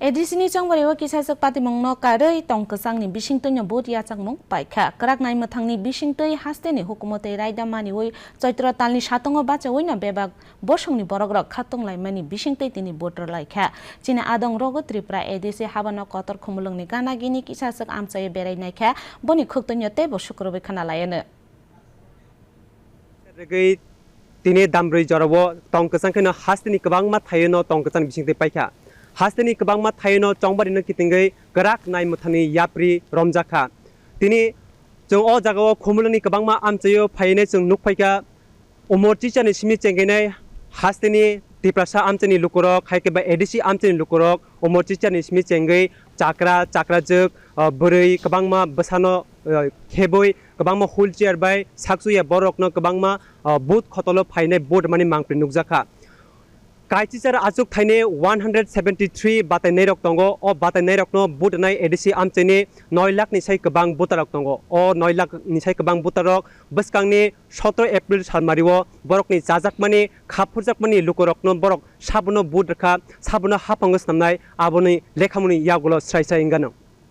Edisini changwariwa kisaisak patimong no karei tongkasangni bisingtonya botia changmong paikha karaknai mathangni bisingtoi hasteni hukumote raida maniwoi chaitra talni satongo bacha oina bebak bosongni borogrok khatonglai mani bisingtoi tini botor laikha china adong rogo tripura edisi habano kotor khumulungni ganagini kisaisak amchaye berai naikha boni khuktonya tebo sukrobe khana layene tini dambroi jorobo tongkasang kheno hasteni kwbangma thayeno tongkasang bisingtoi paikha hasteni kwbangma thayeno chongbarino kitingai karak nai muthani yapri romjakha tini jong o jagao khumulani kwbangma amchayo phaine jong nukphaika umorchicha ni simi chengenai hasteni tiprasa amchani lukurok haikeba edisi amchani lukurok umorchicha ni simi chengai chakra jok burui kwbangma basano kheboi kwbangma wheelchair bai saksuya borokno kwbangma boot khotolo phaine board mani mangpri nukjakha Kaichichar azuk thaine 173 batai nairok tongo o batai nairok no but nai edisi amcheni 9 lakh ni sai kwbang butarok tongo o 9 lakh ni sai kwbang butarok bwskangni 17 April salmario borokni jajakmani khapurjakmani lukorokno borok sabuno but rakha sabuno hapangus namnai aboni lekhamuni yagulo sraisa ingano